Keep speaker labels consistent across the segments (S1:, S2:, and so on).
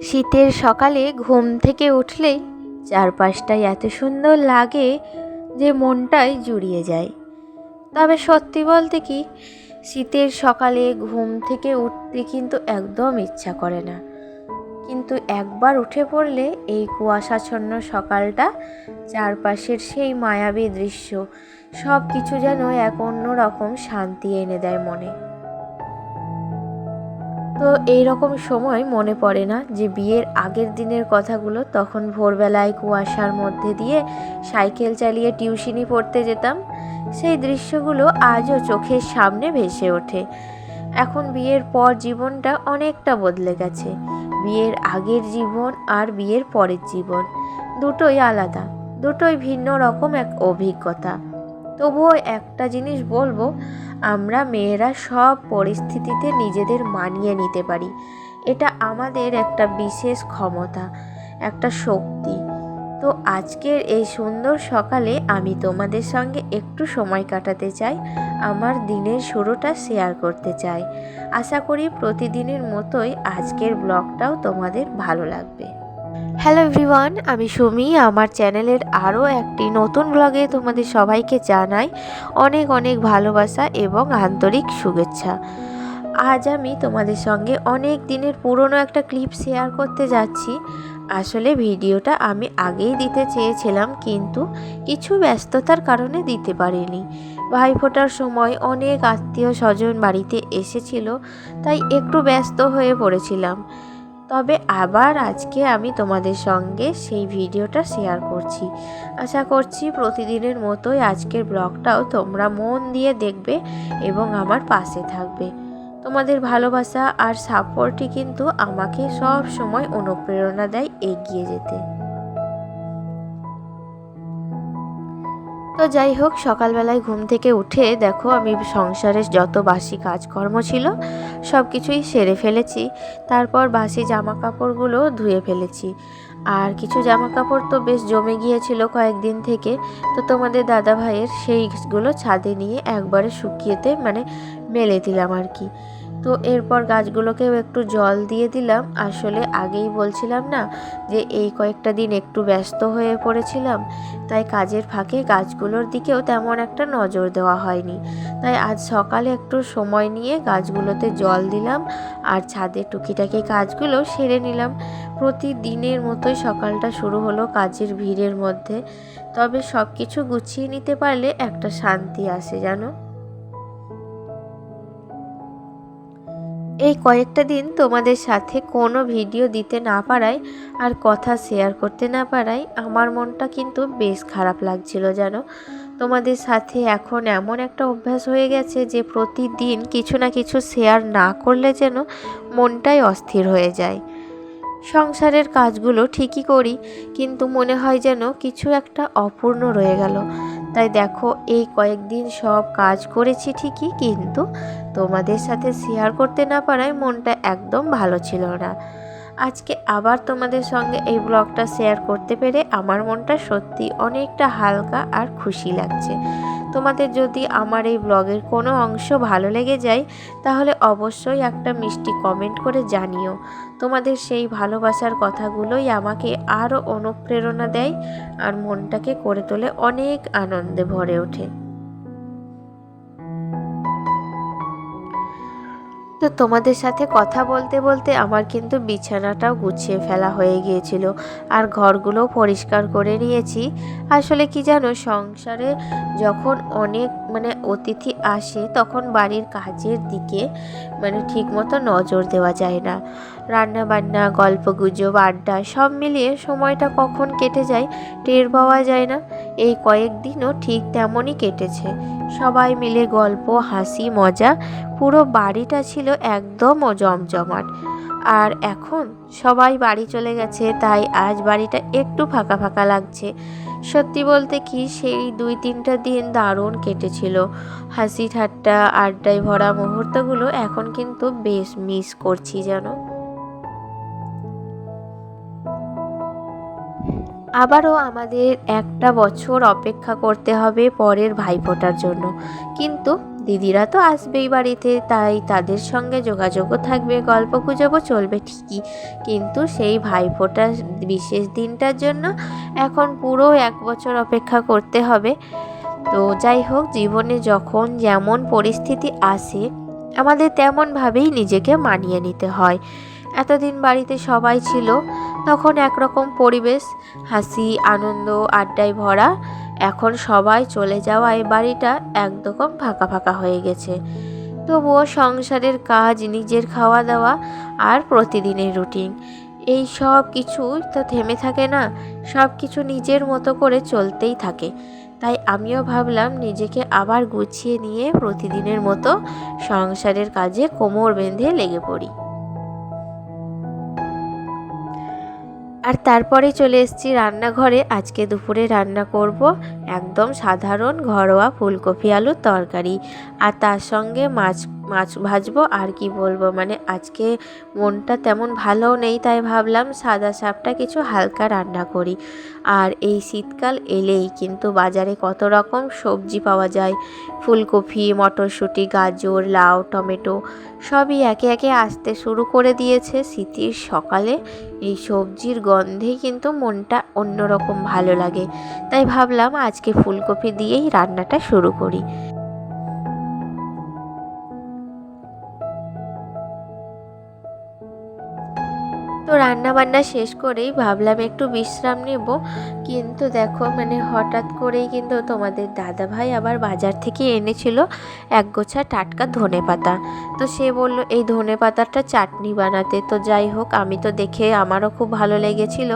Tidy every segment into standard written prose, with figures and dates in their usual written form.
S1: শীতের সকালে ঘুম থেকে উঠলেই চারপাশটাই এত সুন্দর লাগে যে মনটাই জুড়িয়ে যায়। তবে সত্যি বলতে কি, শীতের সকালে ঘুম থেকে উঠতে কিন্তু একদম ইচ্ছা করে না, কিন্তু একবার উঠে পড়লে এই কুয়াশাচ্ছন্ন সকালটা, চারপাশের সেই মায়াবী দৃশ্য, সব কিছু যেন এক অন্যরকম শান্তি এনে দেয় মনে। তো এইরকম সময় মনে পড়ে না যে বিয়ের আগের দিনের কথাগুলো, তখন ভোরবেলায় কুয়াশার মধ্যে দিয়ে সাইকেল চালিয়ে টিউশনি পড়তে যেতাম। সেই দৃশ্যগুলো আজও চোখের সামনে ভেসে ওঠে। এখন বিয়ের পর জীবনটা অনেকটা বদলে গেছে। বিয়ের আগের জীবন আর বিয়ের পরের জীবন দুটোই আলাদা, দুটোই ভিন্ন রকম এক অভিজ্ঞতা। তবুও একটা জিনিস বলবো, আমরা মেয়েরা সব পরিস্থিতিতে নিজেদের মানিয়ে নিতে পারি। এটা আমাদের একটা বিশেষ ক্ষমতা, একটা শক্তি। তো আজকের এই সুন্দর সকালে আমি তোমাদের সঙ্গে একটু সময় কাটাতে চাই, আমার দিনের শুরুটা শেয়ার করতে চাই। আশা করি প্রতিদিনের মতোই আজকের ব্লগটাও তোমাদের ভালো লাগবে। হ্যালো এভরিওয়ান, আমি সুমি। আমার চ্যানেলের আরও একটি নতুন ব্লগে তোমাদের সবাইকে জানাই অনেক অনেক ভালোবাসা এবং আন্তরিক শুভেচ্ছা। আজ আমি তোমাদের সঙ্গে অনেক দিনের পুরনো একটা ক্লিপ শেয়ার করতে যাচ্ছি। আসলে ভিডিওটা আমি আগেই দিতে চেয়েছিলাম, কিন্তু কিছু ব্যস্ততার কারণে দিতে পারিনি। ভাইফোঁটার সময় অনেক আত্মীয় স্বজন বাড়িতে এসেছিল, তাই একটু ব্যস্ত হয়ে পড়েছিলাম। তবে আবার আজকে আমি তোমাদের সঙ্গে সেই ভিডিওটা শেয়ার করছি। আশা করছি প্রতিদিনের মতোই আজকের ব্লগটাও তোমরা মন দিয়ে দেখবে এবং আমার পাশে থাকবে। তোমাদের ভালোবাসা আর সাপোর্টই কিন্তু আমাকে সব সময় অনুপ্রেরণা দেয় এগিয়ে যেতে। তো যাই হোক, সকালবেলায় ঘুম থেকে উঠে দেখো আমি সংসারের যত বাসি কাজকর্ম ছিল সব কিছুই সেরে ফেলেছি। তারপর বাসি জামা কাপড়গুলো ধুয়ে ফেলেছি। আর কিছু জামা কাপড় তো বেশ জমে গিয়েছিল কয়েকদিন থেকে, তো তোমাদের দাদা ভাইয়ের সেইগুলো ছাদে নিয়ে একবারে শুকিয়েতে মেলে দিলাম আর কি। তো এরপর গাছগুলোকেও একটু জল দিয়ে দিলাম। আসলে আগেই বলছিলাম না যে এই কয়েকটা দিন একটু ব্যস্ত হয়ে পড়েছিলাম, তাই কাজের ফাঁকে গাছগুলোর দিকেও তেমন একটা নজর দেওয়া হয়নি। তাই আজ সকালে একটু সময় নিয়ে গাছগুলোতে জল দিলাম আর ছাদে টুকিটাকি কাজগুলো সেরে নিলাম। প্রতিদিনের মতোই সকালটা শুরু হলো কাজের ভিড়ের মধ্যে। তবে সব কিছু গুছিয়ে নিতে পারলে একটা শান্তি আসে জানো। এই কয়েকটা দিন তোমাদের সাথে কোনো ভিডিও দিতে না পারায় আর কথা শেয়ার করতে না পারায় আমার মনটা কিন্তু বেশ খারাপ লাগছিল জানো। তোমাদের সাথে এখন এমন একটা অভ্যাস হয়ে গেছে যে প্রতিদিন কিছু না কিছু শেয়ার না করলে যেন মনটাই অস্থির হয়ে যায়। সংসারের কাজগুলো ঠিকই করি, কিন্তু মনে হয় যেন কিছু একটা অপূর্ণ রয়ে গেল। তাই দেখো এই কয়েকদিন সব কাজ করেছি ঠিকই, কিন্তু তোমাদের সাথে শেয়ার করতে না পারায় মনটা একদম ভালো ছিল না। আজকে আবার তোমাদের সঙ্গে এই ব্লগটা শেয়ার করতে পেরে আমার মনটা সত্যি অনেকটা হালকা আর খুশি লাগছে। তোমাদের যদি আমার এই ব্লগের কোনো অংশ ভালো লেগে যায় তাহলে অবশ্যই একটা মিষ্টি কমেন্ট করে জানিও। তোমাদের সেই ভালোবাসার কথাগুলোই আমাকে আরও অনুপ্রেরণা দেয় আর মনটাকে করে তোলে অনেক আনন্দে ভরে ওঠে। তো তোমাদের সাথে কথা বলতে বলতে আমার কিন্তু বিছানাটাও গুছিয়ে ফেলা হয়ে গিয়েছিল আর ঘরগুলোও পরিষ্কার করে নিয়েছি। আসলে কি জানো, সংসারে যখন অনেক অতিথি আসে তখন বাড়ির কাজের দিকে ঠিকমতো নজর দেওয়া যায় না। রান্না বান্না, গল্প গুজব, আড্ডা সব মিলিয়ে সময়টা কখন কেটে যায় টের পাওয়া যায় না। এই কয়েকদিনও ঠিক তেমনই কেটেছে। সবাই মিলে গল্প, হাসি, মজা, পুরো বাড়িটা ছিল একদম জমজমাট। আর এখন সবাই বাড়ি চলে গেছে, তাই আজ বাড়িটা একটু ফাঁকা ফাঁকা লাগছে। সত্যি বলতে কি, সেই 2-3টা দিন দারুণ কেটেছিল। হাসি ঠাট্টা আড্ডায় ভরা মুহূর্তগুলো এখন কিন্তু বেশ মিস করছি জানো। আবারও আমাদের একটা বছর অপেক্ষা করতে হবে পরের ভাইফোঁটার জন্য, কিন্তু দিদিরা তো আসবেই বাড়িতে, তাই তাদের সঙ্গে যোগাযোগও থাকবে, গল্প গুজবও চলবে ঠিকই, কিন্তু সেই ভাইফোঁটা বিশেষ দিনটার জন্য এখন পুরো 1 বছর অপেক্ষা করতে হবে। তো যাই হোক, জীবনে যখন যেমন পরিস্থিতি আসে আমাদের তেমনভাবেই নিজেকে মানিয়ে নিতে হয়। এতদিন বাড়িতে সবাই ছিল, তখন একরকম পরিবেশ, হাসি আনন্দ আড্ডায় ভরা। এখন সবাই চলে যাওয়ায় বাড়িটা একদম ফাঁকা ফাঁকা হয়ে গেছে। তবুও সংসারের কাজ, নিজের খাওয়া দাওয়া আর প্রতিদিনের রুটিন, এই সব কিছু তো থেমে থাকে না, সব কিছু নিজের মতো করে চলতেই থাকে। তাই আমিও ভাবলাম নিজেকে আবার গুছিয়ে নিয়ে প্রতিদিনের মতো সংসারের কাজে কোমর বেঁধে লেগে পড়ি। আর তারপরে চলে এসেছি রান্নাঘরে। আজকে দুপুরে রান্না করব একদম সাধারণ ঘরোয়া ফুলকপি আলুর তরকারি, আর তার সঙ্গে মাছ মাছ ভাজবো। আর কি বলবো, মানে আজকে মনটা তেমন ভালোও নেই, তাই ভাবলাম সাদা সাপটা কিছু হালকা রান্না করি। আর এই শীতকাল এলেই কিন্তু বাজারে কত রকম সবজি পাওয়া যায়, ফুলকপি, মটরশুঁটি, গাজর, লাউ, টমেটো সবই একে একে আসতে শুরু করে দিয়েছে। শীতের সকালে এই সবজির গন্ধেই কিন্তু মনটা অন্যরকম ভালো লাগে, তাই ভাবলাম আজকে ফুলকপি দিয়েই রান্নাটা শুরু করি। তো রান্না বান্না শেষ করেই ভাবলাম একটু বিশ্রাম নেব, কিন্তু দেখো মানে হঠাৎ করেই কিন্তু তোমাদের দাদাভাই আবার বাজার থেকে এনেছিল এক গোছা টাটকা ধনেপাতা। তো সে বলল এই ধনেপাতাটা চাটনি বানাতে। তো যাই হোক, আমি তো দেখে আমারও খুব ভালো লেগেছিল,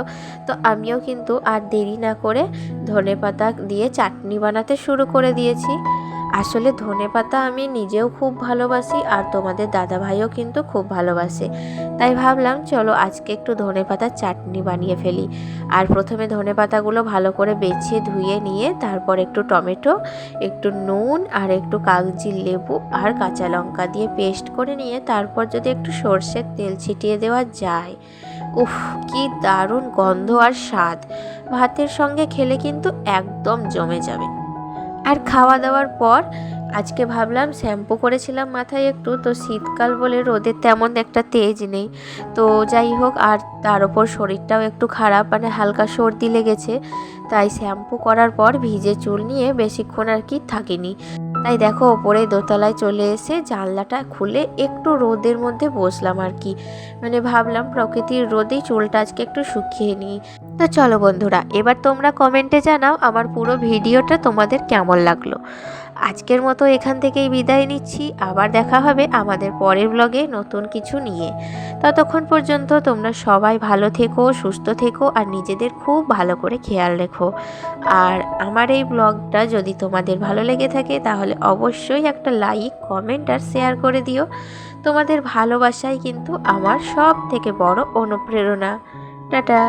S1: তো আমিও কিন্তু আর দেরি না করে ধনেপাতা দিয়ে চাটনি বানাতে শুরু করে দিয়েছি। আসলে ধনেপাতা আমি নিজেও খুব ভালোবাসি, আর তোমাদের দাদাভাইও কিন্তু খুব ভালোবাসে, তাই ভাবলাম চলো আজকে একটু ধনেপাতার চাটনি বানিয়ে ফেলি। আর প্রথমে ধনেপাতাগুলো ভালো করে বেছে ধুয়ে নিয়ে তারপর একটু টমেটো, একটু নুন আর একটু কাগজি লেবু আর কাঁচা লঙ্কা দিয়ে পেস্ট করে নিয়ে তারপর যদি একটু সর্ষের তেল ছিটিয়ে দেওয়া যায়, উফ কি দারুণ গন্ধ আর স্বাদ! ভাতের সঙ্গে খেলে কিন্তু একদম জমে যাবে। আর খাওয়া দাওয়ার পর আজকে ভাবলাম শ্যাম্পু করেছিলাম মাথায় একটু, তো শীতকাল বলে রোদের তেমন একটা তেজ নেই। তো যাই হোক, আর তার ওপর শরীরটাও একটু খারাপ, মানে হালকা সর্দি লেগেছে, তাই শ্যাম্পু করার পর ভিজে চুল নিয়ে বেশিক্ষণ আর কি থাকিনি। তাই দেখো ওপরে দোতলায় চলে এসে জানলাটা খুলে একটু রোদের মধ্যে বসলাম আর কি, মানে ভাবলাম প্রকৃতির রোদেই চুলটা আজকে একটু শুকিয়ে নিই। তো চলো বন্ধুরা, এবার তোমরা কমেন্টে জানাও আমার পুরো ভিডিওটা তোমাদের কেমন লাগলো। আজকের মতো এখান থেকেই বিদায় নিচ্ছি, আবার দেখা হবে আমাদের পরের ব্লগে নতুন কিছু নিয়ে। ততক্ষণ পর্যন্ত তোমরা সবাই ভালো থেকো, সুস্থ থেকো, আর নিজেদের খুব ভালো করে খেয়াল রেখো। আর আমার এই ব্লগটা যদি তোমাদের ভালো লেগে থাকে তাহলে অবশ্যই একটা লাইক, কমেন্ট আর শেয়ার করে দিও। তোমাদের ভালোবাসাই কিন্তু আমার সব থেকে বড় অনুপ্রেরণা। টাটা।